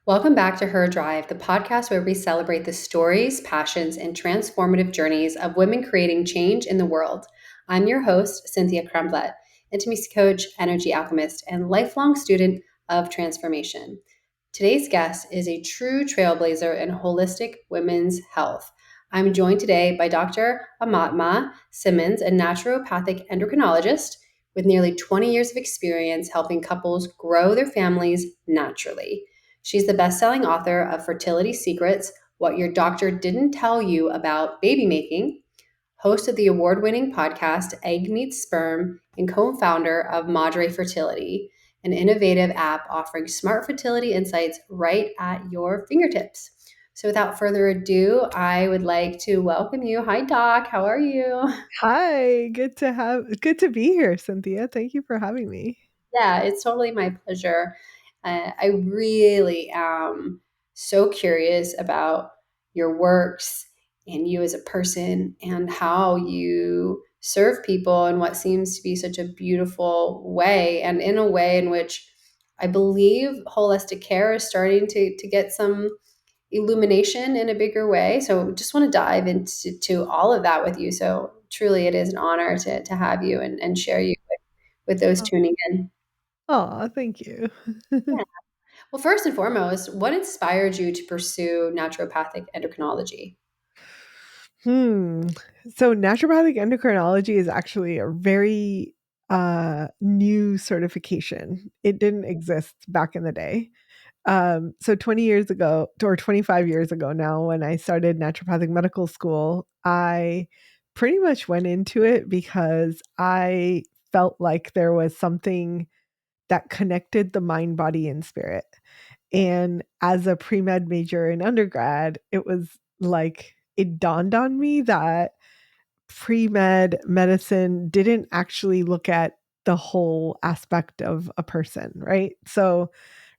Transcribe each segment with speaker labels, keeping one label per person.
Speaker 1: Welcome back to Her Drive, the podcast where we celebrate the stories, passions, and transformative journeys of women creating change in the world. I'm your host, Cynthia Kremblett, intimacy coach, energy alchemist, and lifelong student of transformation. Today's guest is a true trailblazer in holistic women's health. I'm joined today by Dr. Aumatma Simmons, a naturopathic endocrinologist with nearly 20 years of experience helping couples grow their families naturally. She's the best-selling author of Fertility Secrets, What Your Doctor Didn't Tell You About Baby Making, host of the award-winning podcast Egg Meets Sperm, and co-founder of Madre Fertility, an innovative app offering smart fertility insights right at your fingertips. So without further ado, I would like to welcome you. Hi, Doc. How are you?
Speaker 2: Hi, good to be here, Cynthia. Thank you for having me.
Speaker 1: Yeah, it's totally my pleasure. I really am so curious about your works and you as a person and how you serve people in what seems to be such a beautiful way, and in a way in which I believe holistic care is starting to get some illumination in a bigger way. So just want to dive into all of that with you. So truly it is an honor to have you and share you with those tuning in.
Speaker 2: Oh, thank you.
Speaker 1: Yeah. Well, first and foremost, what inspired you to pursue naturopathic endocrinology?
Speaker 2: Hmm. So naturopathic endocrinology is actually a very new certification. It didn't exist back in the day. So 20 years ago, or 25 years ago now, when I started naturopathic medical school, I pretty much went into it because I felt like there was something that connected the mind, body, and spirit. And as a pre med major in undergrad, it was like it dawned on me that pre med medicine didn't actually look at the whole aspect of a person, right? So,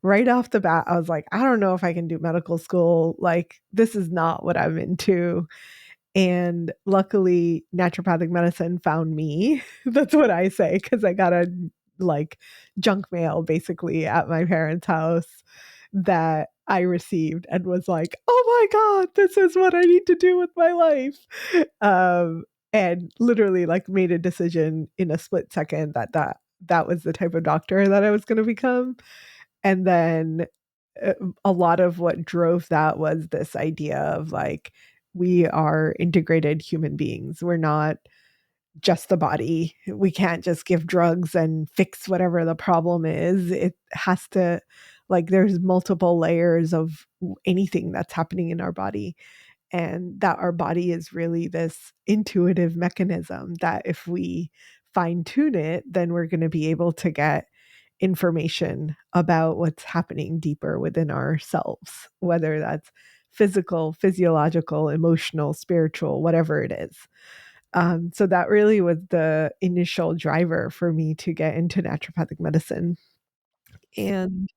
Speaker 2: right off the bat, I was like, I don't know if I can do medical school. Like, this is not what I'm into. And luckily, naturopathic medicine found me. That's what I say, because I got a like junk mail basically at my parents' house that I received and was like, oh my God, this is what I need to do with my life. Um, and literally like made a decision in a split second that was the type of doctor that I was going to become. And then uh, a lot of what drove that was this idea of like, we are integrated human beings. We're not just the body. We can't just give drugs and fix whatever the problem is. It has to, like, there's multiple layers of anything that's happening in our body. And that our body is really this intuitive mechanism that if we fine tune it, then we're going to be able to get information about what's happening deeper within ourselves, whether that's physical, physiological, emotional, spiritual, whatever it is. So that really was the initial driver for me to get into naturopathic medicine. And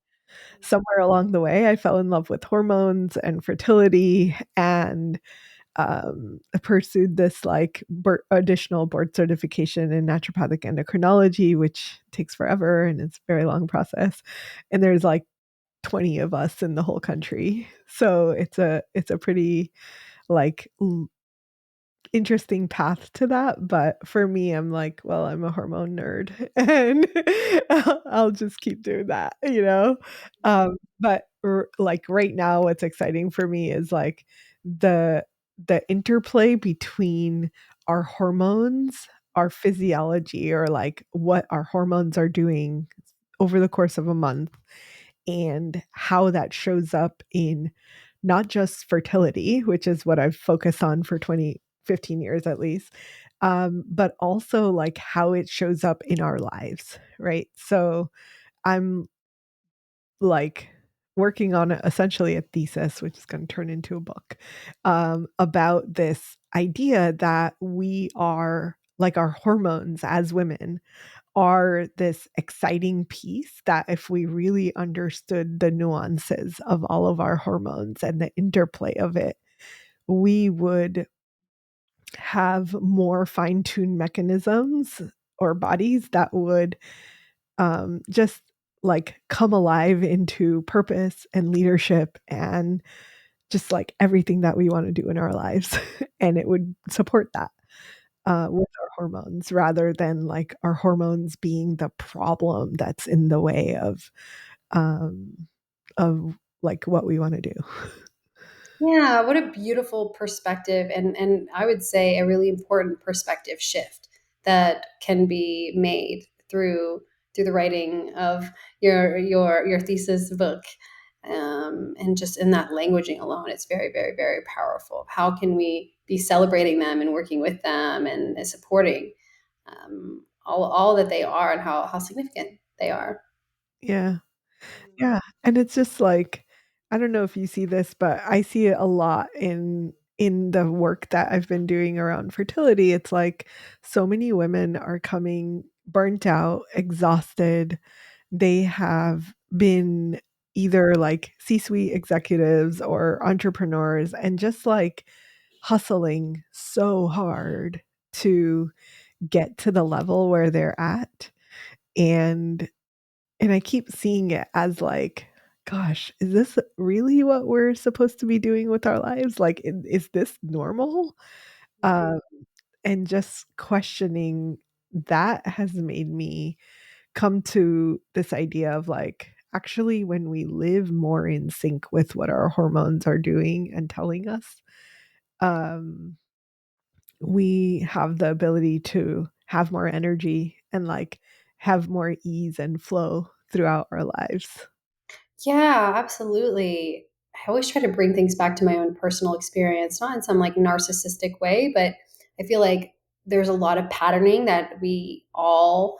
Speaker 2: somewhere along the way, I fell in love with hormones and fertility and pursued this like additional board certification in naturopathic endocrinology, which takes forever and it's a very long process. And there's like 20 of us in the whole country. So it's a pretty like interesting path to that. But for me, I'm like, well, I'm a hormone nerd and I'll just keep doing that. But like right now, what's exciting for me is like the the interplay between our hormones, our physiology, or like what our hormones are doing over the course of a month and how that shows up in not just fertility, which is what I've focused on for 15 years at least, but also like how it shows up in our lives, right? So I'm like working on essentially a thesis, which is going to turn into a book, about this idea that we are like our hormones as women are this exciting piece that if we really understood the nuances of all of our hormones and the interplay of it, we would have more fine-tuned mechanisms or bodies that would just like come alive into purpose and leadership and just like everything that we want to do in our lives. And it would support that with our hormones rather than like our hormones being the problem that's in the way um, of like what we want to do.
Speaker 1: Yeah, what a beautiful perspective, and I would say a really important perspective shift that can be made through the writing of your thesis book, and just in that languaging alone, it's very, very, very powerful. How can we be celebrating them and working with them and supporting all that they are and how significant they are?
Speaker 2: Yeah. Yeah, and it's just like I don't know if you see this, but I see it a lot in the work that I've been doing around fertility. It's like so many women are coming burnt out, exhausted. They have been either like C-suite executives or entrepreneurs and just like hustling so hard to get to the level where they're at. And I keep seeing it as like, gosh, is this really what we're supposed to be doing with our lives? Like, is this normal? Um, and just questioning that has made me come to this idea of like, actually, when we live more in sync with what our hormones are doing and telling us, um, we have the ability to have more energy and like have more ease and flow throughout our lives.
Speaker 1: Yeah, absolutely. I always try to bring things back to my own personal experience, not in some like narcissistic way, but I feel like there's a lot of patterning that we all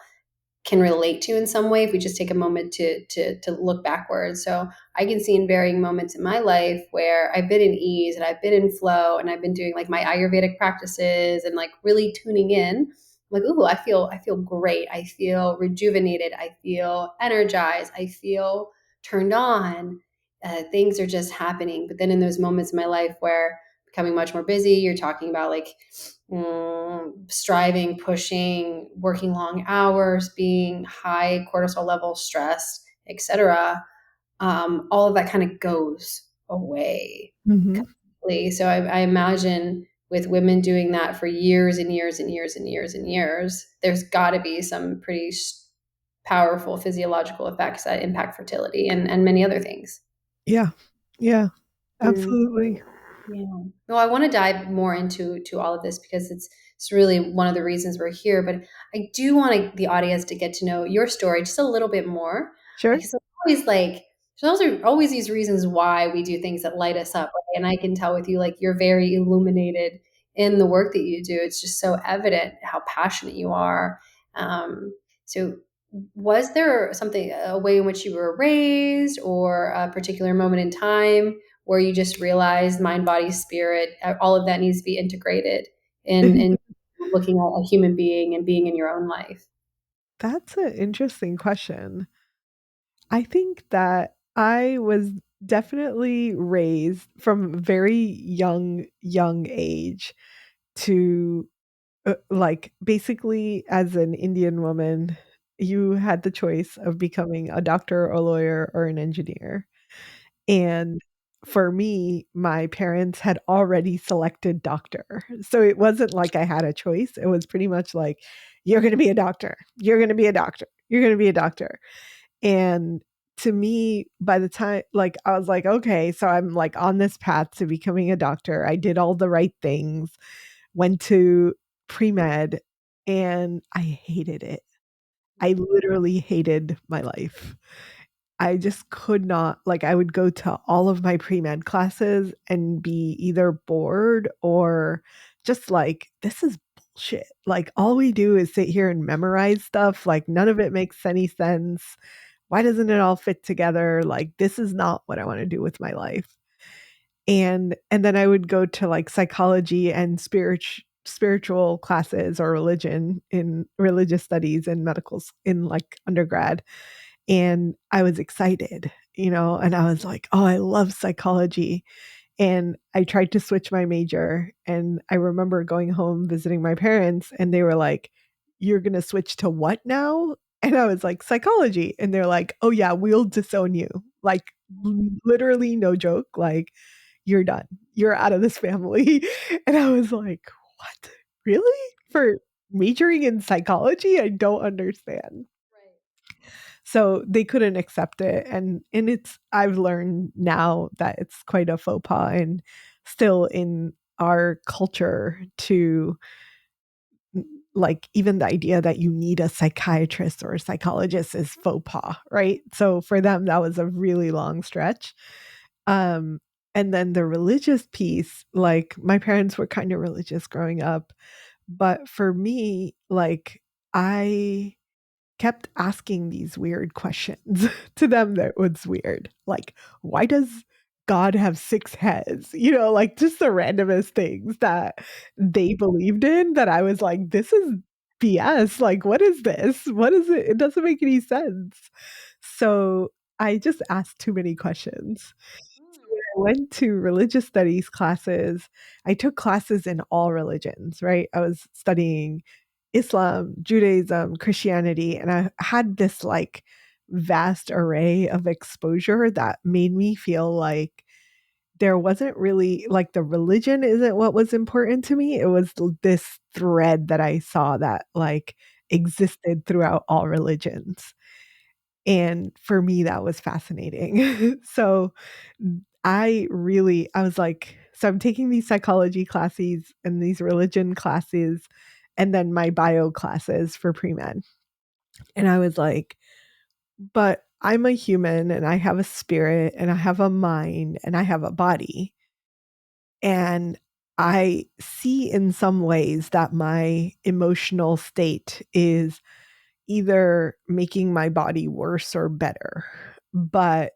Speaker 1: can relate to in some way if we just take a moment to look backwards. So I can see in varying moments in my life where I've been in ease and I've been in flow and I've been doing like my Ayurvedic practices and like really tuning in. I'm like, ooh, I feel great. I feel rejuvenated. I feel energized. I feel turned on. Things are just happening. But then in those moments in my life where becoming much more busy, you're talking about like striving, pushing, working long hours, being high cortisol levels, stressed, etc. All of that kind of goes away
Speaker 2: Mhm.
Speaker 1: completely. So I imagine with women doing that for years and years and years and years and years, there's got to be some pretty powerful physiological effects that impact fertility and many other things.
Speaker 2: Yeah. Yeah,
Speaker 1: Mm.
Speaker 2: absolutely.
Speaker 1: Yeah. No, I want to dive more into all of this because it's really one of the reasons we're here. But I do want the audience to get to know your story just a little bit more
Speaker 2: Sure.
Speaker 1: because there's always these reasons why we do things that light us up. Right? And I can tell with you, like you're very illuminated in the work that you do. It's just so evident how passionate you are. So was there something, a way in which you were raised or a particular moment in time where you just realize mind, body, spirit, all of that needs to be integrated in looking at a human being and being in your own life?
Speaker 2: That's an interesting question. I think that I was definitely raised from a very young age to, like, basically as an Indian woman, you had the choice of becoming a doctor, a lawyer, or an engineer. And for me, my parents had already selected doctor. So it wasn't like I had a choice. It was pretty much like, you're going to be a doctor. You're going to be a doctor. You're going to be a doctor. And to me, by the time, like, I was like, okay, so I'm like on this path to becoming a doctor. I did all the right things, went to pre med, and I hated it. I literally hated my life. I just could not like, I would go to all of my pre-med classes and be either bored or just like, "This is bullshit." Like, all we do is sit here and memorize stuff, like, none of it makes any sense. Why doesn't it all fit together? Like, this is not what I wanna do with my life. And then I would go to, like, psychology and spiritual classes or religion in religious studies in in, like, undergrad, and I was excited, and I was like, "Oh, I love psychology." And I tried to switch my major, and I remember going home visiting my parents, and they were like, "You're gonna switch to what now?" And I was like, psychology. And they're like, oh, yeah, we'll disown you. Like, literally, no joke. Like, you're done. You're out of this family. And I was like, what? Really? For majoring in psychology? I don't understand. So they couldn't accept it. And it's, I've learned now that it's quite a faux pas and still in our culture to, like, even the idea that you need a psychiatrist or a psychologist is faux pas, right? So for them, that was a really long stretch. Um, and then the religious piece, like my parents were kind of religious growing up, but for me, like I kept asking these weird questions to them that was weird. Like, why does God have six heads? Like just the randomest things that they believed in that I was like, this is BS. Like, what is this? What is it? It doesn't make any sense. So I just asked too many questions. I went to religious studies classes. I took classes in all religions, right? I was studying Islam, Judaism, Christianity, and I had this like vast array of exposure that made me feel like there wasn't really like the religion isn't what was important to me. It was this thread that I saw that like existed throughout all religions. And for me, that was fascinating. So I was like, so I'm taking these psychology classes and these religion classes and then my bio classes for pre-med. And I was like, but I'm a human and I have a spirit and I have a mind and I have a body. And I see in some ways that my emotional state is either making my body worse or better. But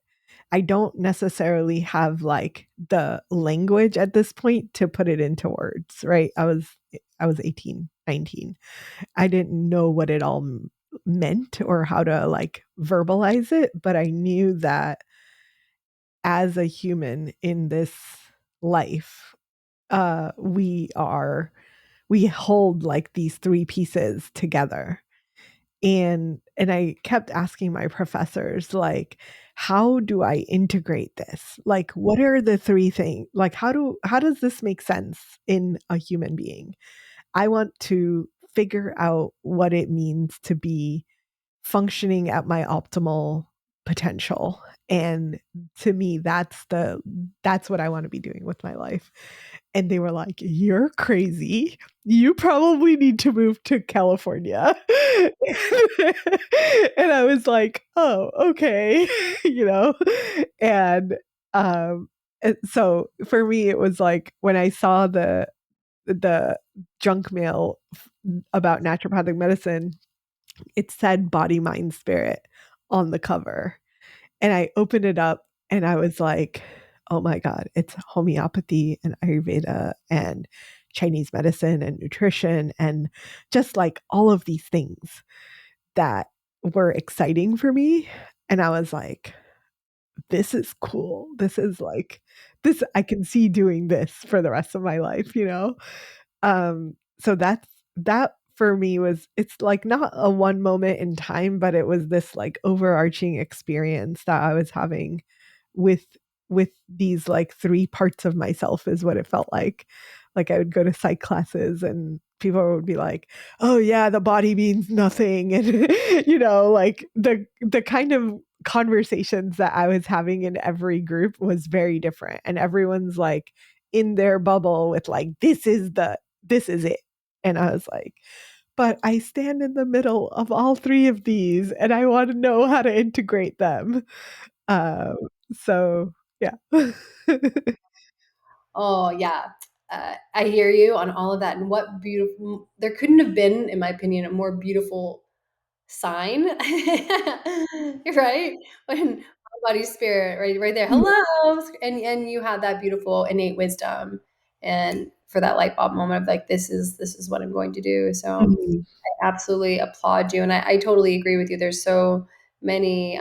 Speaker 2: I don't necessarily have like the language at this point to put it into words, right? I was 18, 19. I didn't know what it all meant or how to like verbalize it, but I knew that as a human in this life, we hold like these three pieces together. And I kept asking my professors like, how do I integrate this? Like, what are the three things? Like, how does this make sense in a human being? I want to figure out what it means to be functioning at my optimal potential. And to me, that's what I want to be doing with my life. And they were like, you're crazy. You probably need to move to California. And I was like, oh, okay. you know and um and so for me it was like when I saw the junk mail about naturopathic medicine, it said body, mind, spirit on the cover. And I opened it up and I was like, oh my God, it's homeopathy and Ayurveda and Chinese medicine and nutrition and just like all of these things that were exciting for me. And I was like, this is cool. This is like, this, I can see doing this for the rest of my life. So that for me was, it's like not a one moment in time, but it was this like overarching experience that I was having with with these like three parts of myself is what it felt like. Like I would go to psych classes and people would be like, "Oh yeah, the body means nothing." And like the kind of conversations that I was having in every group was very different. And everyone's like in their bubble with like, this is it. And I was like, but I stand in the middle of all three of these and I want to know how to integrate them. Um, so yeah.
Speaker 1: Oh, yeah. I hear you on all of that. And what beautiful, there couldn't have been, in my opinion, a more beautiful sign. You're right. When body, spirit, right there,
Speaker 2: Yeah.
Speaker 1: hello. And you had that beautiful innate wisdom. And for that light bulb moment of like, this is what I'm going to do. So
Speaker 2: Mhm.
Speaker 1: I absolutely applaud you. And I totally agree with you. There's so many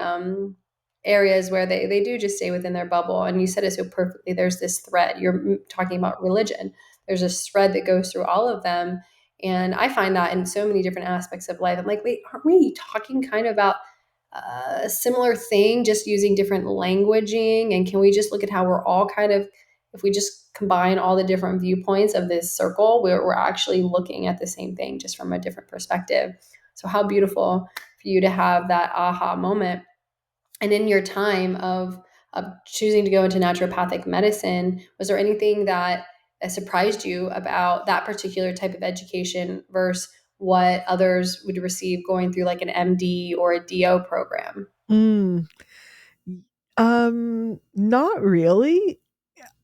Speaker 1: areas where they do just stay within their bubble. And you said it so perfectly. There's this thread. You're talking about religion. There's this thread that goes through all of them. And I find that in so many different aspects of life. I'm like, wait, aren't we talking kind of about a similar thing, just using different languaging? And can we just look at how we're all kind of, if we just combine all the different viewpoints of this circle, we're actually looking at the same thing just from a different perspective. So, how beautiful for you to have that aha moment. And in your time of choosing to go into naturopathic medicine, was there anything that surprised you about that particular type of education versus what others would receive going through like an MD or a DO program?
Speaker 2: Mm. Not really.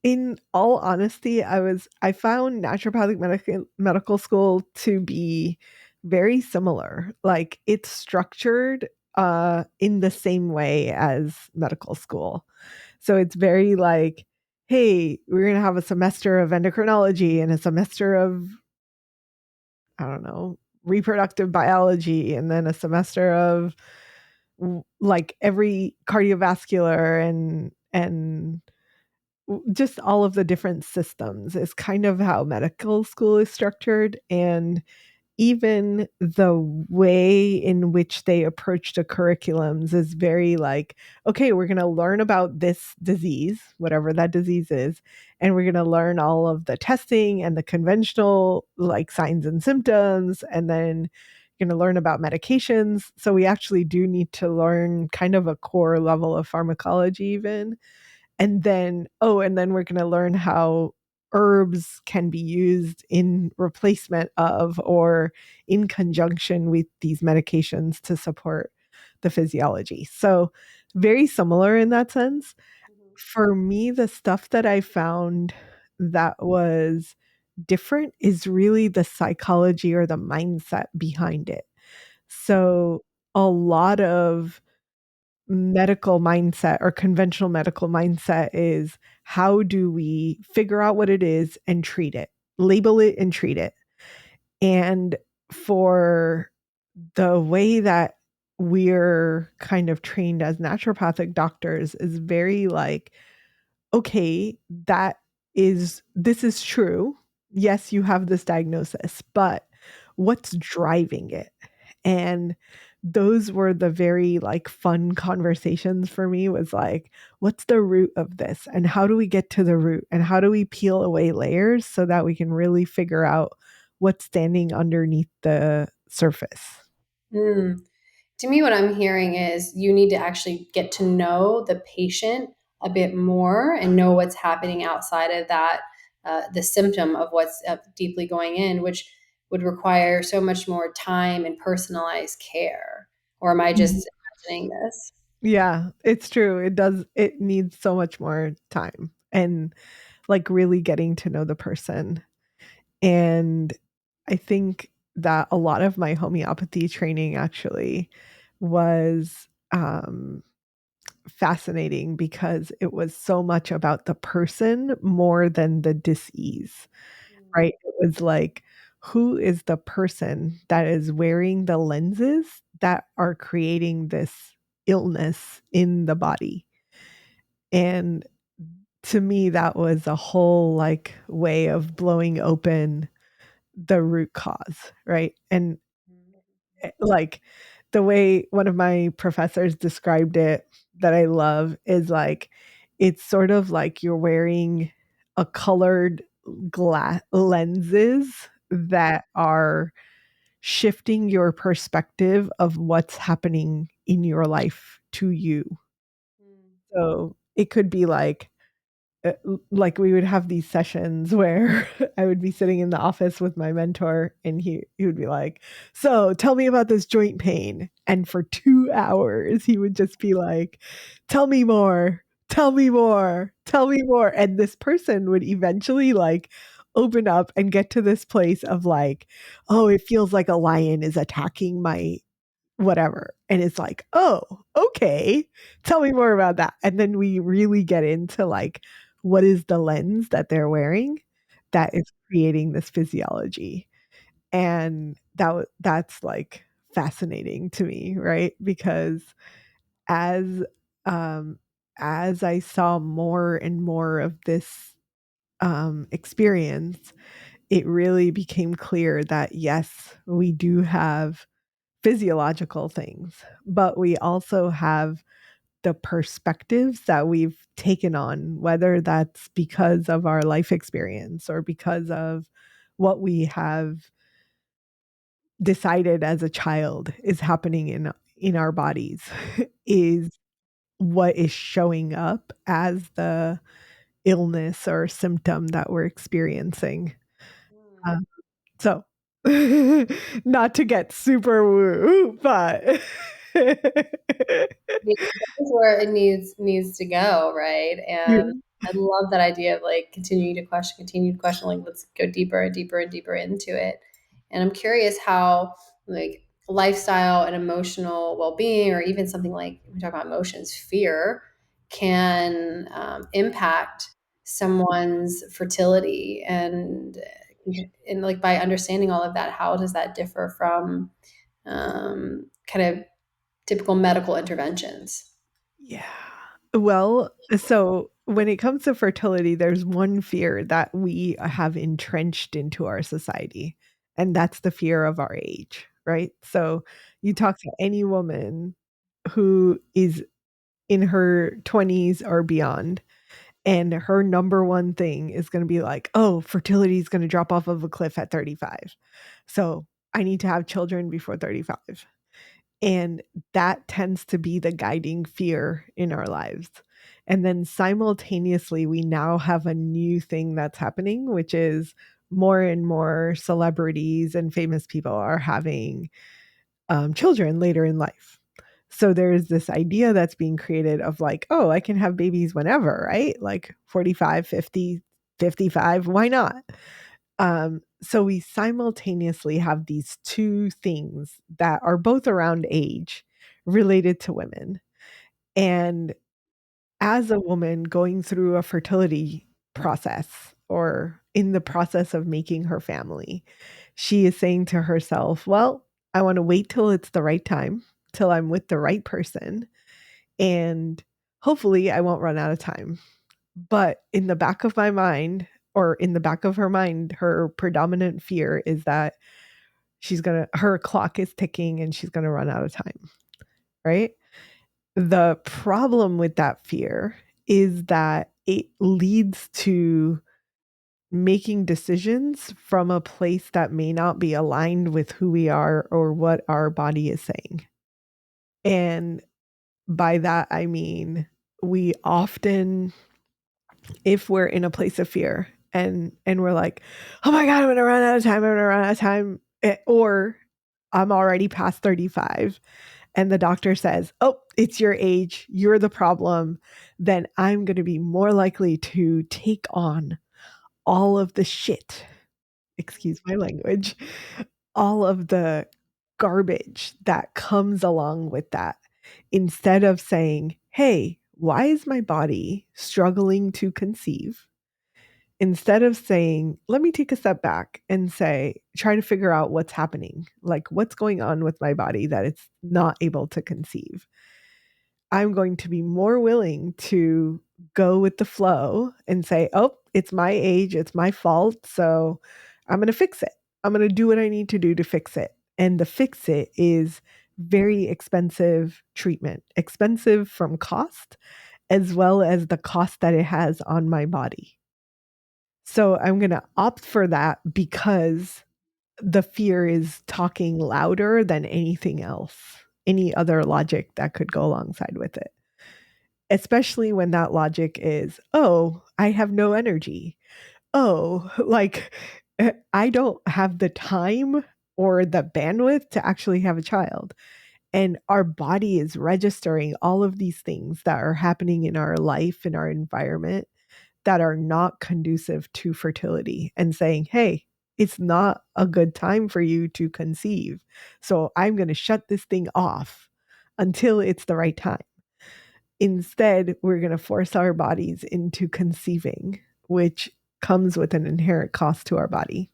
Speaker 2: In all honesty, I found naturopathic medical school to be very similar. Like it's structured in the same way as medical school. So it's very like, hey, we're going to have a semester of endocrinology and a semester of, I don't know, reproductive biology, and then a semester of like every cardiovascular and just all of the different systems is kind of how medical school is structured. And even the way in which they approach the curriculums is very like, okay, we're going to learn about this disease, whatever that disease is, and we're going to learn all of the testing and the conventional like signs and symptoms, and then you're going to learn about medications. So we actually do need to learn kind of a core level of pharmacology even. And then, oh, and then we're going to learn how herbs can be used in replacement of or in conjunction with these medications to support the physiology. So, very similar in that sense. For me, the stuff that I found that was different is really the psychology or the mindset behind it. So, a lot of medical mindset or conventional medical mindset is how do we figure out what it is and treat it, label it and treat it. And for the way that we're kind of trained as naturopathic doctors is very like, okay, this is true. Yes, you have this diagnosis, but what's driving it? And those were the very like fun conversations for me was like, what's the root of this? And how do we get to the root? And how do we peel away layers so that we can really figure out what's standing underneath the surface?
Speaker 1: Mm. To me, what I'm hearing is you need to actually get to know the patient a bit more and know what's happening outside of that, the symptom of what's deeply going in, which would require so much more time and personalized care. Or am I
Speaker 2: Mhm.
Speaker 1: just imagining this?
Speaker 2: Yeah, it's true. It needs so much more time and like really getting to know the person. And I think that a lot of my homeopathy training actually was fascinating because it was so much about the person more than the disease, right? It was like, who is the person that is wearing the lenses that are creating this illness in the body? And to me, that was a whole like way of blowing open the root cause, right? And like the way one of my professors described it that I love is like it's sort of like you're wearing a colored glass lenses that are shifting your perspective of what's happening in your life to you. So it could be like we would have these sessions where I would be sitting in the office with my mentor and he would be like, "So, tell me about this joint pain." And for 2 hours he would just be like, "Tell me more. Tell me more. Tell me more." And this person would eventually like open up and get to this place of like, "Oh, it feels like a lion is attacking my whatever." And it's like, "Oh, okay. Tell me more about that." And then we really get into like, what is the lens that they're wearing that is creating this physiology? And that's like fascinating to me, right? Because as um as I saw more and more of this experience, it really became clear that yes, we do have physiological things, but we also have the perspectives that we've taken on, whether that's because of our life experience or because of what we have decided as a child is happening in our bodies is what is showing up as the illness or symptom that we're experiencing.
Speaker 1: Mm.
Speaker 2: Um, so, not to get super woo, but
Speaker 1: Yeah, that's where it needs to go, right? And I love that idea of like continue to question, like let's go deeper and deeper and deeper into it. And I'm curious how like lifestyle and emotional well-being, or even something like we talk about emotions, fear, can impact someone's fertility, and like by understanding all of that, how does that differ from kind of typical medical interventions?
Speaker 2: Yeah. Well, so when it comes to fertility, there's one fear that we have entrenched into our society, and that's the fear of our age, right? So you talk to any woman who is in her 20s or beyond, and her number one thing is going to be like, oh, fertility is going to drop off of a cliff at 35. So I need to have children before 35. And that tends to be the guiding fear in our lives. And then simultaneously, we now have a new thing that's happening, which is more and more celebrities and famous people are having children later in life. So there's this idea that's being created of like, oh, I can have babies whenever, right? Like 45, 50, 55, why not? So we simultaneously have these two things that are both around age related to women. And as a woman going through a fertility process or in the process of making her family, she is saying to herself, well, I want to wait till it's the right time, till I'm with the right person, and hopefully I won't run out of time. But in the back of my mind, or in the back of her mind, her predominant fear is that her clock is ticking and she's gonna run out of time, right? The problem with that fear is that it leads to making decisions from a place that may not be aligned with who we are or what our body is saying. And by that, I mean, we often, if we're in a place of fear and we're like, "Oh my god, I'm gonna run out of time, I'm gonna run out of time," or I'm already past 35 and the doctor says, "Oh, it's your age, you're the problem," then I'm gonna be more likely to take on all of the shit, excuse my language, all of the garbage that comes along with that, instead of saying, "Hey, why is my body struggling to conceive?" Instead of saying, "Let me take a step back and say, try to figure out what's happening, like what's going on with my body that it's not able to conceive." I'm going to be more willing to go with the flow and say, "Oh, it's my age, it's my fault, so I'm going to fix it. I'm going to do what I need to do to fix it." And the fix it is very expensive treatment, expensive from cost as well as the cost that it has on my body. So I'm going to opt for that because the fear is talking louder than anything else, any other logic that could go alongside with it. Especially when that logic is, oh, I have no energy. Oh, like I don't have the time or the bandwidth to actually have a child. And our body is registering all of these things that are happening in our life, in our environment, that are not conducive to fertility and saying, hey, it's not a good time for you to conceive. So I'm going to shut this thing off until it's the right time. Instead, we're going to force our bodies into conceiving, which comes with an inherent cost to our body.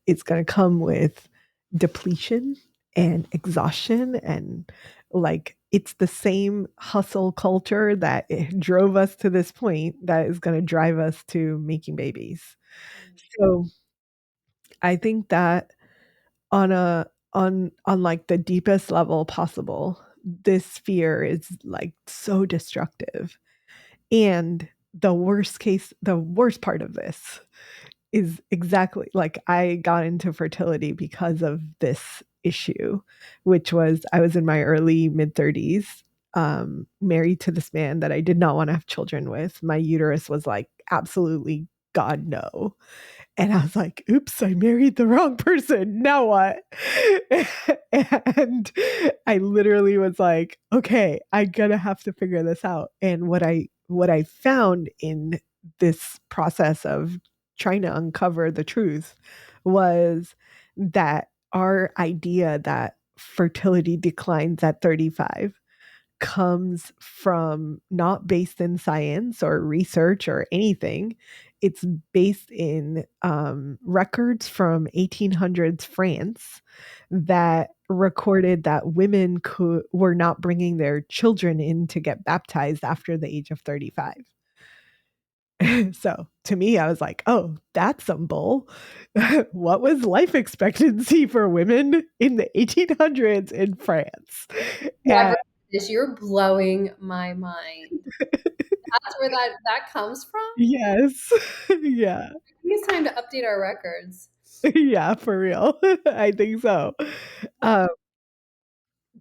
Speaker 2: It's going to come with depletion and exhaustion, and like it's the same hustle culture that drove us to this point that is going to drive us to making babies. So I think that on a on like the deepest level possible, this fear is like so destructive. And the worst part of this is exactly like I got into fertility because of this issue, which was I was in my early mid 30s, married to this man that I did not want to have children with. My uterus was like, absolutely, God, no. And I was like, oops, I married the wrong person. Now what? And I literally was like, okay, I gotta have to figure this out. And what I found in this process of trying to uncover the truth was that our idea that fertility declines at 35 comes from not based in science or research or anything. It's based in records from 1800s France that recorded that women were not bringing their children in to get baptized after the age of 35. So to me, I was like, oh, that's some bull. What was life expectancy for women in the 1800s in France?
Speaker 1: Never
Speaker 2: And
Speaker 1: this. You're blowing my mind. That's where that comes from?
Speaker 2: yes. Yeah.
Speaker 1: I think it's time to update our records.
Speaker 2: Yeah, for real. I think so. Um,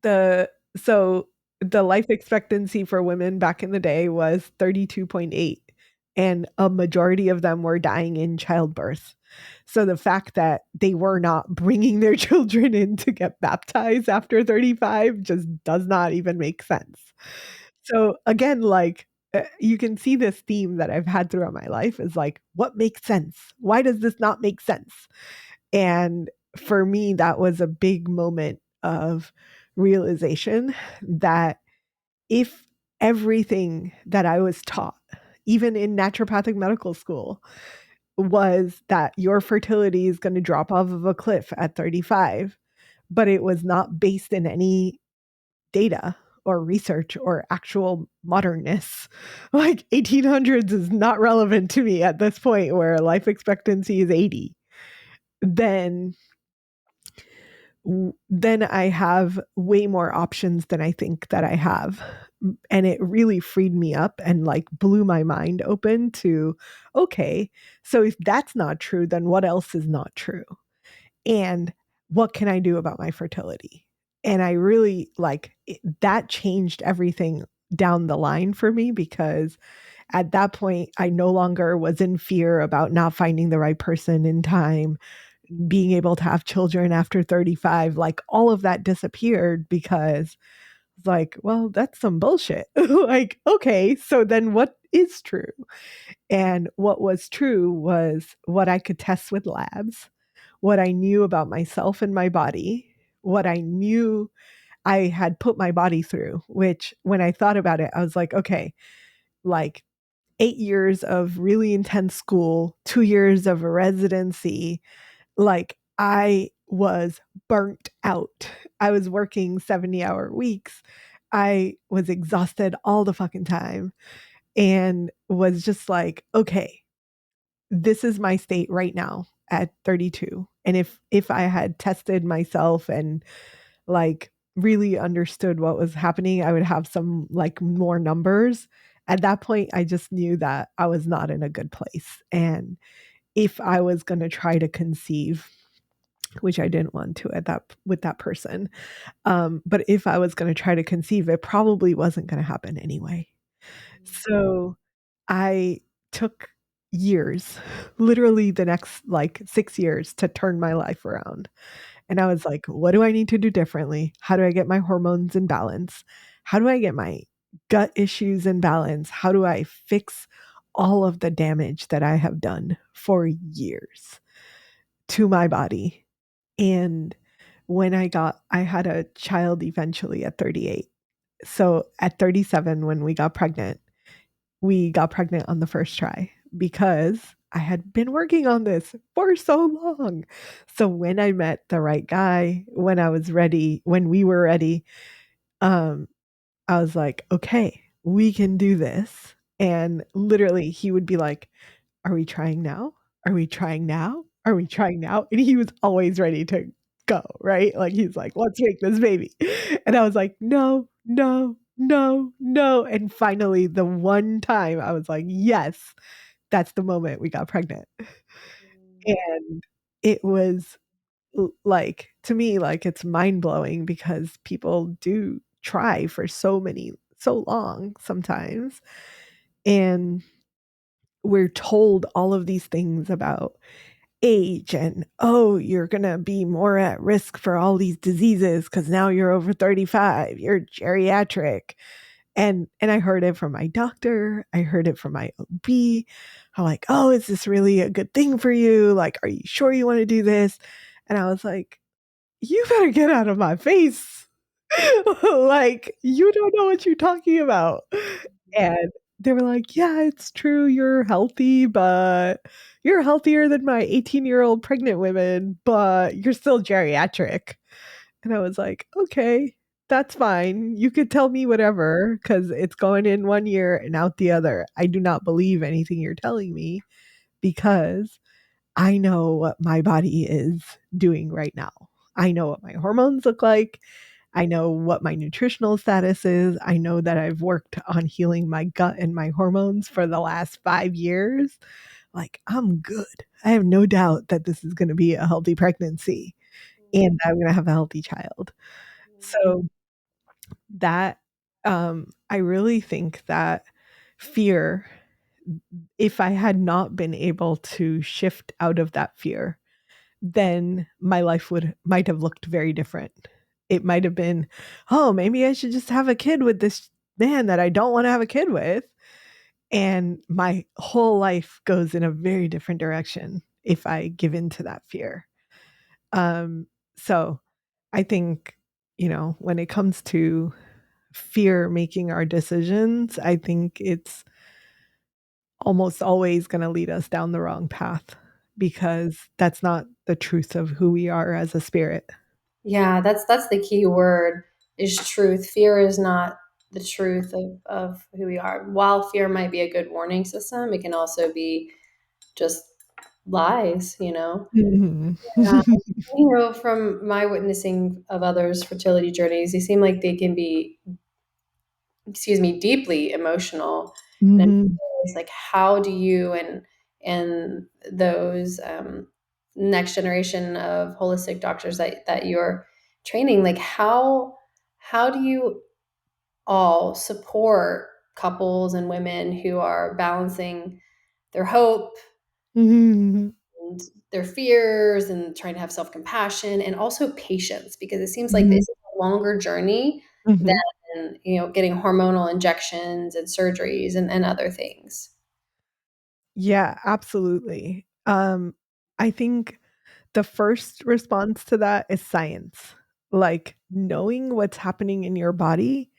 Speaker 2: the so the life expectancy for women back in the day was 32.8, and a majority of them were dying in childbirth. So the fact that they were not bringing their children in to get baptized after 35 just does not even make sense. So again, like, you can see this theme that I've had throughout my life is like, what makes sense? Why does this not make sense? And for me, that was a big moment of realization that if everything that I was taught, even in naturopathic medical school, was that your fertility is going to drop off of a cliff at 35, but it was not based in any data or research or actual modernness. Like 1800s is not relevant to me at this point where life expectancy is 80. Then then I have way more options than I think that I have. And it really freed me up and like blew my mind open to, okay, so if that's not true, then what else is not true? And what can I do about my fertility? And I really like that changed everything down the line for me because at that point, I no longer was in fear about not finding the right person in time, being able to have children after 35. Like all of that disappeared because it's like, well, that's some bullshit. Like, okay, so then what is true? And what was true was what I could test with labs, what I knew about myself and my body, what I knew I had put my body through, which when I thought about it, I was like, okay, like 8 years of really intense school, 2 years of a residency, like I was burnt out. I was working 70-hour weeks. I was exhausted all the fucking time and was just like, okay, this is my state right now at 32. And if I had tested myself and like really understood what was happening, I would have some like more numbers. At that point, I just knew that I was not in a good place. And if I was going to try to conceive, which I didn't want to at that with that person, but if I was going to try to conceive, it probably wasn't going to happen anyway. So I took years, literally the next like 6 years to turn my life around. And I was like, what do I need to do differently? How do I get my hormones in balance? How do I get my gut issues in balance? How do I fix all of the damage that I have done for years to my body? And when I had a child eventually at 38. So at 37, when we got pregnant on the first try because I had been working on this for so long. So when I met the right guy, when I was ready, when we were ready, um, I was like, okay, we can do this. And literally, he would be like, are we trying now? Are we trying now? Are we trying now? And he was always ready to go, right? Like, he's like, let's make this baby. And I was like, no, no, no, no. And finally, the one time I was like, yes, that's the moment we got pregnant. And it was like, to me, like, it's mind blowing because people do try for so long sometimes. And we're told all of these things about age and, oh, you're going to be more at risk for all these diseases because now you're over 35, you're geriatric. And I heard it from my doctor, I heard it from my OB. I'm like, oh, is this really a good thing for you? Like, are you sure you want to do this? And I was like, you better get out of my face. Like, you don't know what you're talking about. And they were like, yeah, it's true. You're healthy, but you're healthier than my 18-year-old pregnant women, but you're still geriatric. And I was like, okay, that's fine. You could tell me whatever because it's going in one year and out the other. I do not believe anything you're telling me because I know what my body is doing right now. I know what my hormones look like. I know what my nutritional status is. I know that I've worked on healing my gut and my hormones for the last 5 years. Like, I'm good. I have no doubt that this is going to be a healthy pregnancy and I'm going to have a healthy child. So, that, I really think that fear, if I had not been able to shift out of that fear, then my life would might have looked very different. It might have been, "Oh, maybe I should just have a kid with this man that I don't wanna have a kid with," and my whole life goes in a very different direction if I give in to that fear. Um, so I think, when it comes to fear making our decisions, I think it's almost always gonna lead us down the wrong path because that's not the truth of who we are as a spirit.
Speaker 1: Yeah, that's the key word is truth. Fear is not the truth of who we are. While fear might be a good warning system, it can also be just lies, you know?
Speaker 2: Mhm.
Speaker 1: Um, from my witnessing of others' fertility journeys, they seem like they can be, excuse me, deeply emotional. And I'm
Speaker 2: Mhm.
Speaker 1: curious, like, how do you and those next generation of holistic doctors that you're training, like, how do you all support couples and women who are balancing their hope
Speaker 2: Mhm.
Speaker 1: and their fears and trying to have self-compassion and also patience because it seems like this
Speaker 2: Mhm.
Speaker 1: is a longer journey
Speaker 2: Mhm.
Speaker 1: than getting hormonal injections and surgeries and other things.
Speaker 2: Yeah, absolutely. I think the first response to that is science. Like, knowing what's happening in your body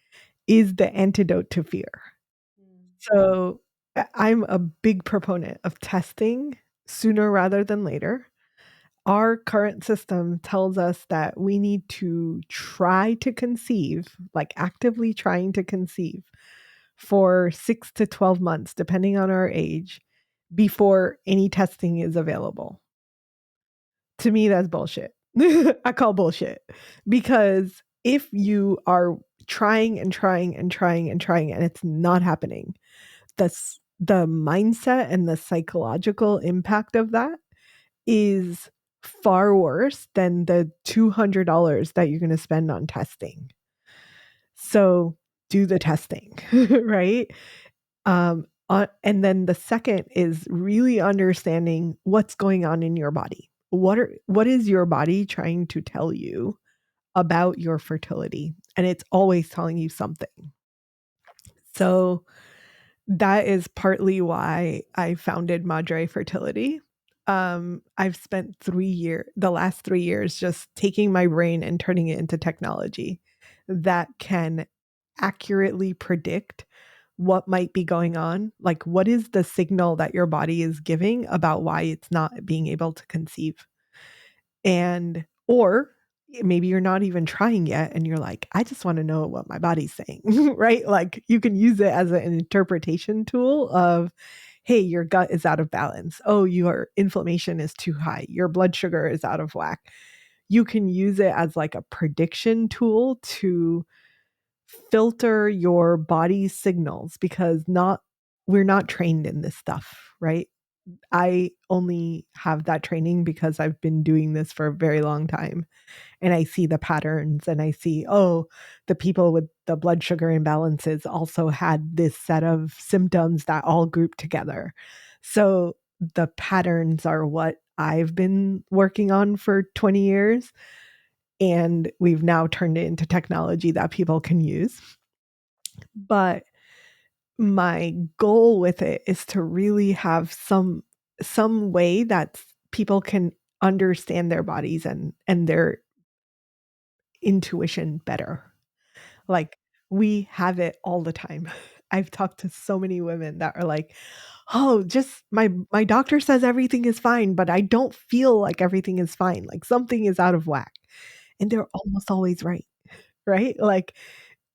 Speaker 2: is the antidote to fear. So, I'm a big proponent of testing sooner rather than later. Our current system tells us that we need to try to conceive, like actively trying to conceive for 6 to 12 months, depending on our age, before any testing is available. To me, that's bullshit. I call bullshit because if you are trying and trying and trying and trying and it's not happening, the mindset and the psychological impact of that is far worse than the $200 that you're going to spend on testing. So do the testing, right? And then the second is really understanding what's going on in your body. What is your body trying to tell you about your fertility? And it's always telling you something. So that is partly why I founded Madre Fertility. I've spent the last 3 years just taking my brain and turning it into technology that can accurately predict what might be going on. Like, what is the signal that your body is giving about why it's not being able to conceive? And, or maybe you're not even trying yet and you're like, I just want to know what my body's saying, right? Like, you can use it as an interpretation tool of, hey, your gut is out of balance. Oh, your inflammation is too high. Your blood sugar is out of whack. You can use it as like a prediction tool to filter your body's signals, because not we're not trained in this stuff, right? I only have that training because I've been doing this for a very long time, and I see the patterns, and I see, oh, the people with the blood sugar imbalances also had this set of symptoms that all group together. So the patterns are what I've been working on for 20 years, and we've now turned it into technology that people can use. But my goal with it is to really have some way that people can understand their bodies and their intuition better. Like, we have it all the time. I've talked to so many women that are like, "Oh, just my doctor says everything is fine, but I don't feel like everything is fine. Like something is out of whack." And they're almost always right, right? Like,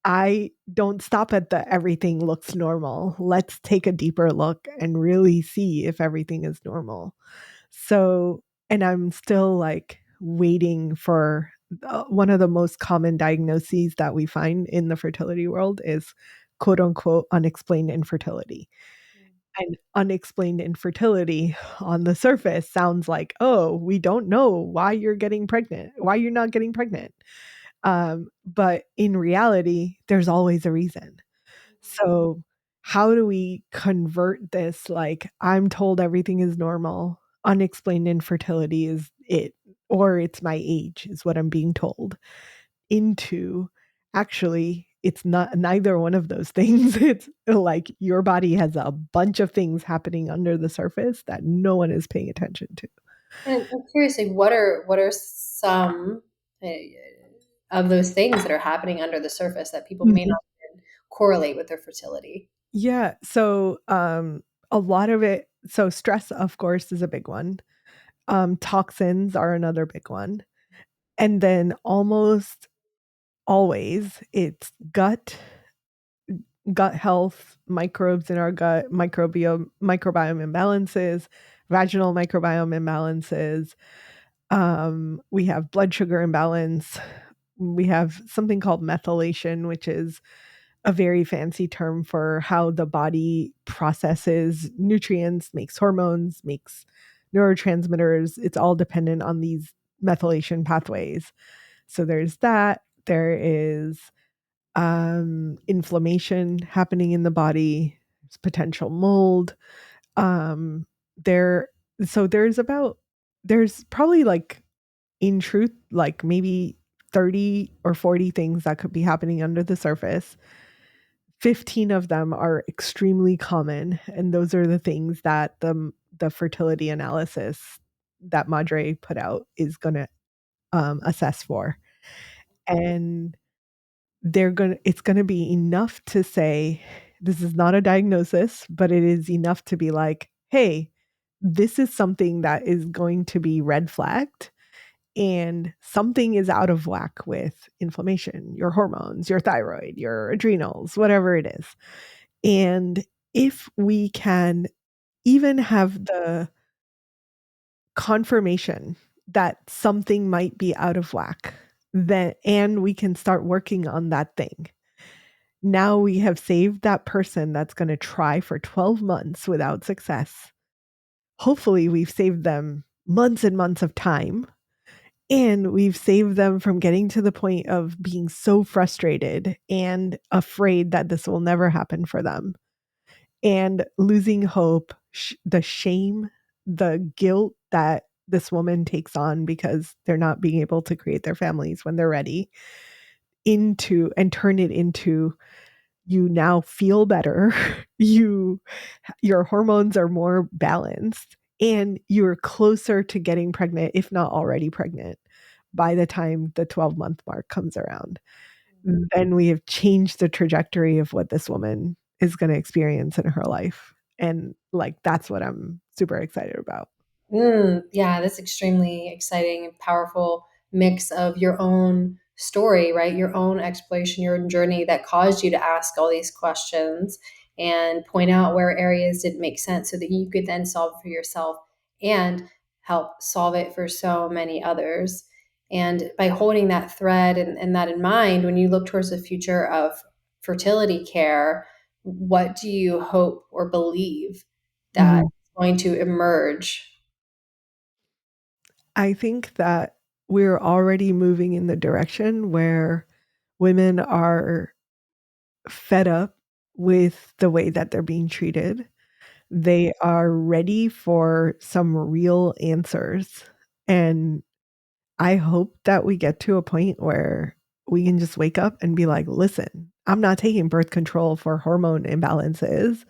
Speaker 2: I don't stop at the everything looks normal. Let's take a deeper look and really see if everything is normal. So, and I'm still like waiting for one of the most common diagnoses that we find in the fertility world is quote unquote unexplained infertility. And unexplained infertility on the surface sounds like, oh, we don't know why you're getting pregnant, why you're not getting pregnant. But in reality, there's always a reason. So, how do we convert this? Like, I'm told everything is normal, unexplained infertility is it, or it's my age, is what I'm being told, into actually, it's not neither one of those things. It's like your body has a bunch of things happening under the surface that no one is paying attention to.
Speaker 1: And I'm curious, like, what are some uh, of those things that are happening under the surface that people may
Speaker 2: Mhm.
Speaker 1: not even correlate with their fertility?
Speaker 2: Yeah. So, a lot of it, so stress, of course, is a big one. Toxins are another big one. And then almost always it's gut health, microbes in our gut, microbiome imbalances, vaginal microbiome imbalances. We have blood sugar imbalance. We have something called methylation, which is a very fancy term for how the body processes nutrients, makes hormones, makes neurotransmitters. It's all dependent on these methylation pathways. So there's that. There is inflammation happening in the body, there's potential mold. Um, there, so there's probably like, in truth, like maybe 30 or 40 things that could be happening under the surface. 15 of them are extremely common, and those are the things that the fertility analysis that Madre put out is going to assess for. And it's going to be enough to say this is not a diagnosis, but it is enough to be like, hey, this is something that is going to be red flagged, and something is out of whack with inflammation, your hormones, your thyroid, your adrenals, whatever it is. And if we can even have the confirmation that something might be out of whack, then and we can start working on that thing. Now we have saved that person that's going to try for 12 months without success. Hopefully, we've saved them months and months of time, and we've saved them from getting to the point of being so frustrated and afraid that this will never happen for them, and losing hope, the shame, the guilt that this woman takes on because they're not being able to create their families when they're ready, into and turn it into, you now feel better. you your hormones are more balanced, and you're closer to getting pregnant, if not already pregnant, by the time the 12-month mark comes around. Then we have changed the trajectory of what this woman is going to experience in her life. And like, that's what I'm super excited about.
Speaker 1: Yeah, that's extremely exciting and powerful mix of your own story, right? Your own exploration, your own journey that caused you to ask all these questions. and point out where areas didn't make sense so that you could then solve it for yourself and help solve it for so many others. And by holding that thread and that in mind, when you look towards the future of fertility care, what do you hope or believe that
Speaker 2: Mhm.
Speaker 1: is going to emerge?
Speaker 2: I think that we're already moving in the direction where women are fed up with the way that they're being treated. They are ready for some real answers, and I hope that we get to a point where we can just wake up and be like, "Listen, I'm not taking birth control for hormone imbalances.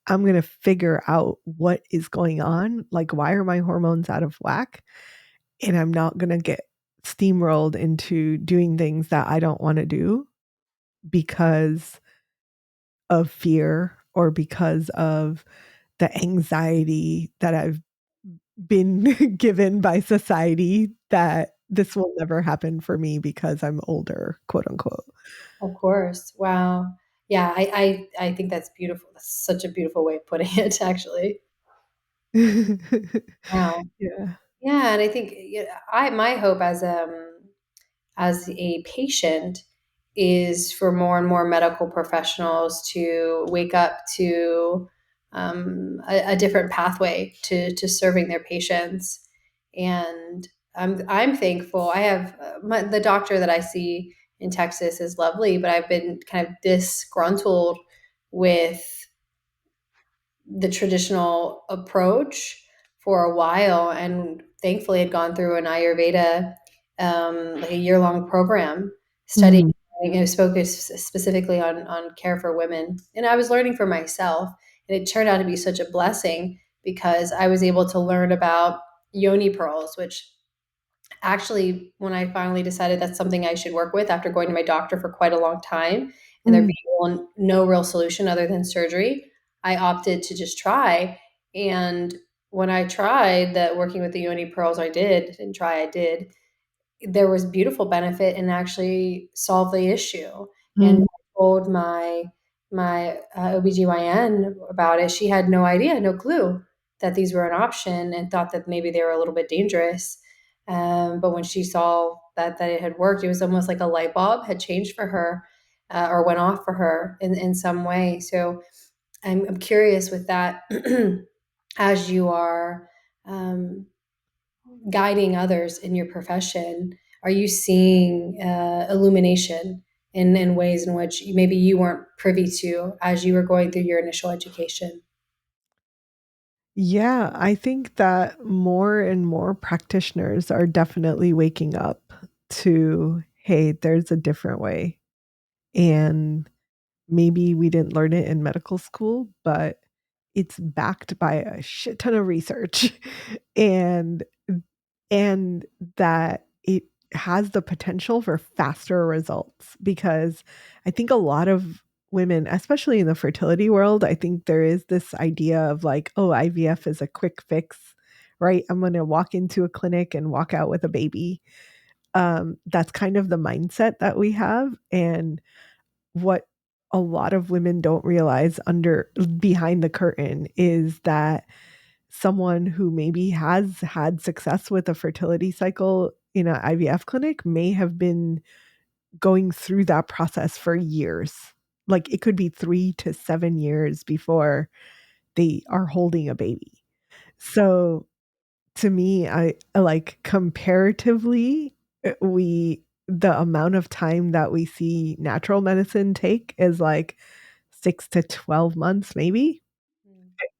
Speaker 2: I'm gonna figure out what is going on, like, why are my hormones out of whack? And I'm not gonna get steamrolled into doing things that I don't wanna do because of fear or because of the anxiety that I've been given by society that this will never happen for me because I'm older, quote unquote."
Speaker 1: Of course. Wow. Yeah, I think that's beautiful. That's such a beautiful way of putting it, actually. Wow.
Speaker 2: Yeah.
Speaker 1: Yeah, and I think I my hope as a patient is for more and more medical professionals to wake up to a different pathway to serving their patients. And I'm thankful. I have the doctor that I see in Texas is lovely, but I've been kind of disgruntled with the traditional approach for a while, and thankfully had gone through an Ayurveda, like a year-long program studying.
Speaker 2: Mhm.
Speaker 1: It was focused specifically on care for women, and I was learning for myself, and it turned out to be such a blessing because I was able to learn about yoni pearls, which actually, when I finally decided that's something I should work with after going to my doctor for quite a long time and there
Speaker 2: Mm,
Speaker 1: being no real solution other than surgery, I opted to just try. And when I tried that working with the yoni pearls, I did, there was beautiful benefit and actually solved the issue. And
Speaker 2: mm,
Speaker 1: I told my OBGYN about it. She had no idea, no clue that these were an option and thought that maybe they were a little bit dangerous. But when she saw that it had worked, it was almost like a light bulb had changed for her, or went off for her in some way. So I'm curious with that as you are um, guiding others in your profession, are you seeing illumination in ways in which maybe you weren't privy to as you were going through your initial education?
Speaker 2: yeah, I think that more and more practitioners are definitely waking up to, "Hey, there's a different way." And maybe we didn't learn it in medical school, but it's backed by a shit ton of research and and that it has the potential for faster results because I think a lot of women, especially in the fertility world, I think there is this idea of like, oh, IVF is a quick fix, right? I'm going to walk into a clinic and walk out with a baby. That's kind of the mindset that we have. And what a lot of women don't realize under behind the curtain is that someone who maybe has had success with a fertility cycle in an IVF clinic may have been going through that process for years. Like it could be 3 to 7 years before they are holding a baby. So to me, I like comparatively, we the amount of time that we see natural medicine take is like 6 to 12 months maybe.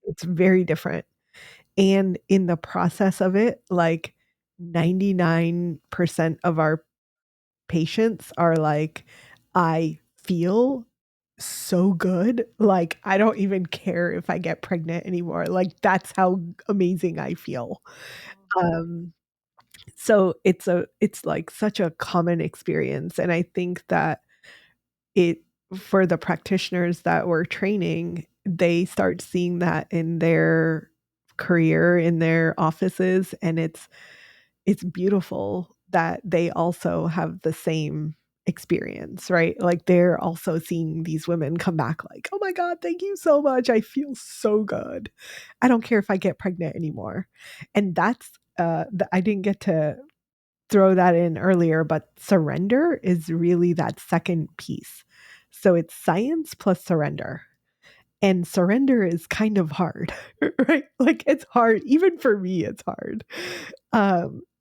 Speaker 2: It's very different. And in the process of it, like 99% of our patients are like, "I feel so good. Like, I don't even care if I get pregnant anymore. Like, that's how amazing I feel." Um, so it's like such a common experience, and I think that it for the practitioners that we're training, they start seeing that in their career, in their offices, and it's beautiful that they also have the same experience, right? Like they're also seeing these women come back like, "Oh my god, thank you so much. I feel so good. I don't care if I get pregnant anymore." And that's I didn't get to throw that in earlier, but surrender is really that second piece. So it's science plus surrender. And surrender is kind of hard, right? Like it's hard. Even for me, it's hard.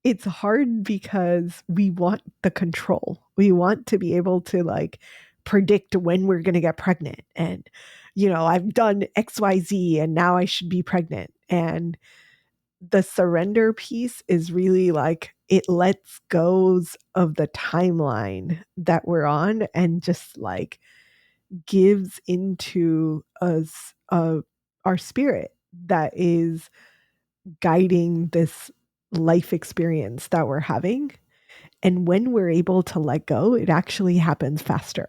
Speaker 2: It's hard because we want the control. We want to be able to like predict when we're going to get pregnant. And, I've done XYZ and now I should be pregnant. And the surrender piece is really like it lets goes of the timeline that we're on and just like gives into us our spirit that is guiding this life experience that we're having. And when we're able to let go, it actually happens faster.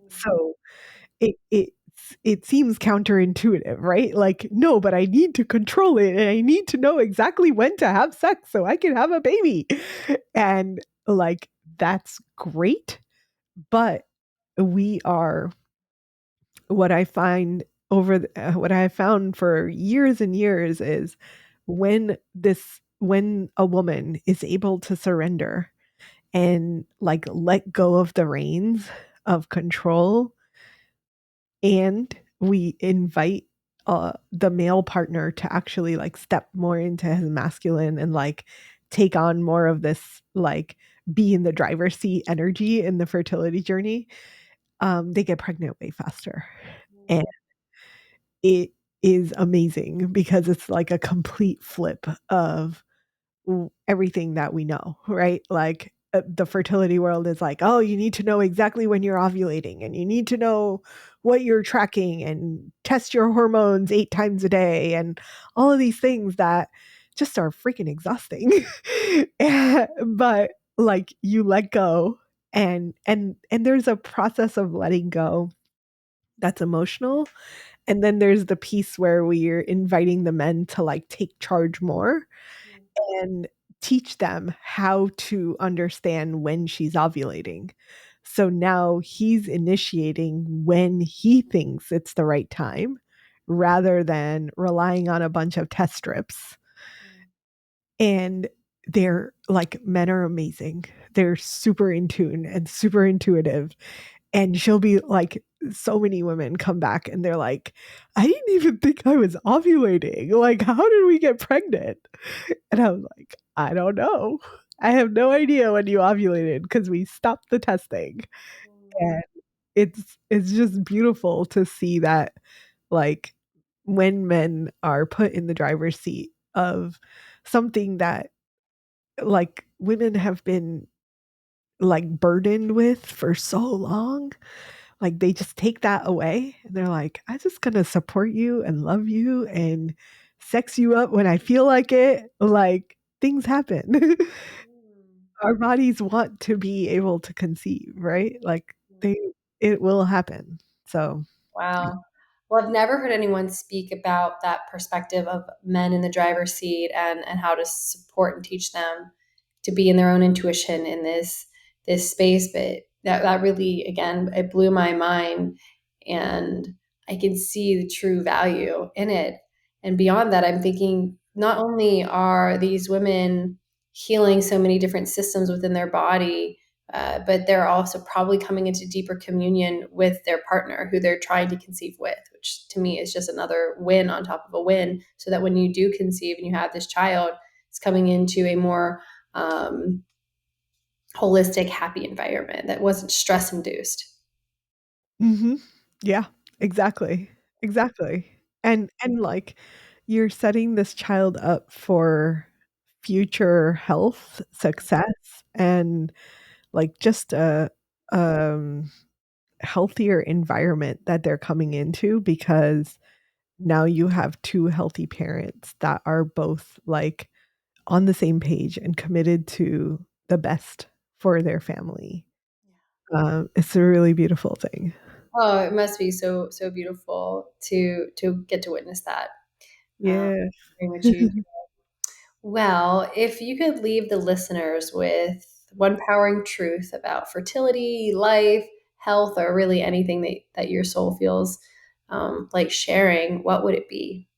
Speaker 2: So it seems counterintuitive, right? Like, no, but I need to control it and I need to know exactly when to have sex so I can have a baby. And like that's great, but we are what I find what I have found for years and years is when a woman is able to surrender and like let go of the reins of control, and we invite the male partner to actually like step more into his masculine and like take on more of this like be in the driver's seat energy in the fertility journey, they get pregnant way faster. And it is amazing because it's like a complete flip of everything that we know, right? Like the fertility world is like, oh, you need to know exactly when you're ovulating and you need to know what you're tracking and test your hormones 8 times a day and all of these things that just are freaking exhausting. But like you let go and there's a process of letting go that's emotional, and then there's the piece where we're inviting the men to like take charge more and teach them how to understand when she's ovulating. So now he's initiating when he thinks it's the right time rather than relying on a bunch of test strips. And they're like, men are amazing. They're super in tune and super intuitive. And she'll be like, so many women come back and they're like, I didn't even think I was ovulating. Like, how did we get pregnant? And I was like, I don't know. I have no idea when you ovulated because we stopped the testing. And it's just beautiful to see that like when men are put in the driver's seat of something that like women have been like burdened with for so long, like they just take that away and they're like, I'm just gonna support you and love you and sex you up when I feel like it. Like things happen. Our bodies want to be able to conceive, right? Like it will happen. So
Speaker 1: Wow. Well, I've never heard anyone speak about that perspective of men in the driver's seat and how to support and teach them to be in their own intuition in this space. But that really, again, it blew my mind, and I can see the true value in it. And beyond that, I'm thinking not only are these women healing so many different systems within their body, but they're also probably coming into deeper communion with their partner who they're trying to conceive with, which to me is just another win on top of a win. So that when you do conceive and you have this child, it's coming into a more holistic, happy environment that wasn't stress induced.
Speaker 2: mhm. Yeah, exactly. Exactly. And like you're setting this child up for future health, success, and like just a um healthier environment that they're coming into because now you have two healthy parents that are both like on the same page and committed to the best for their family. It's a really beautiful thing.
Speaker 1: Oh, it must be so beautiful to get to witness that. Um,
Speaker 2: Yeah.
Speaker 1: very much you. Well, if you could leave the listeners with one powering truth about fertility, life, health, or really anything that your soul feels like sharing, what would it be?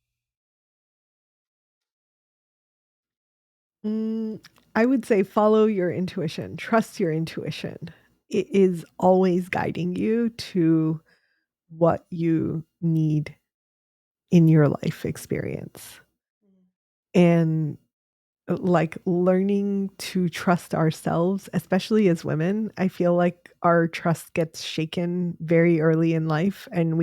Speaker 2: Mm, I would say follow your intuition, trust your intuition. It is always guiding you to what you need in your life experience. And like learning to trust ourselves, especially as women, I feel like our trust gets shaken very early in life and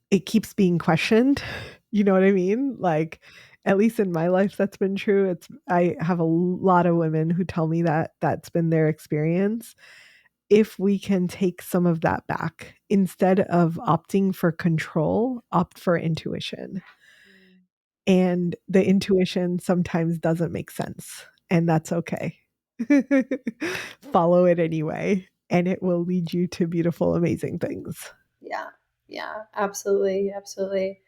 Speaker 2: it keeps being questioned. You know what I mean? Like, at least in my life, that's been true. I have a lot of women who tell me that that's been their experience. If we can take some of that back, instead of opting for control, opt for intuition. And the intuition sometimes doesn't make sense, and that's okay. Follow it anyway, and it will lead you to beautiful, amazing things.
Speaker 1: Yeah, yeah, absolutely, absolutely.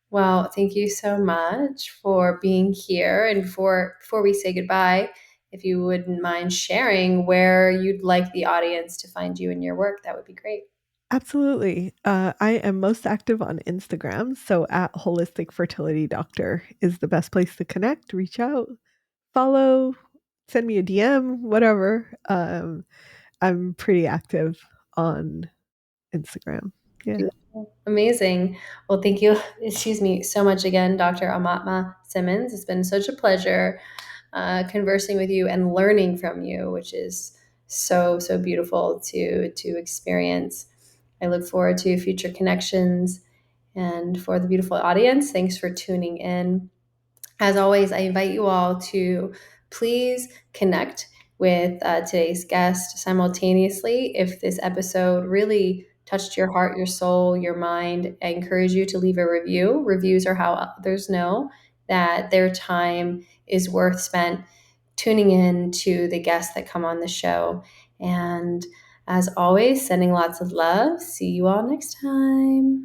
Speaker 1: Well, thank you so much for being here. And before we say goodbye, if you wouldn't mind sharing where you'd like the audience to find you and your work, that would be great.
Speaker 2: Absolutely. I am most active on Instagram, so at Holistic Fertility Doctor is the best place to connect, reach out, follow, send me a DM, whatever. I'm pretty active on Instagram. Yeah.
Speaker 1: Beautiful. Amazing. Well, thank you, excuse me, so much again, Dr. Aumatma Simmons. It's been such a pleasure conversing with you and learning from you, which is so beautiful to experience. I look forward to future connections. And for the beautiful audience, thanks for tuning in. As always, I invite you all to please connect with today's guest simultaneously. If this episode really touched your heart, your soul, your mind, I encourage you to leave a review. Reviews are how others know that their time is worth spent tuning in to the guests that come on the show. And as always, sending lots of love. See you all next time.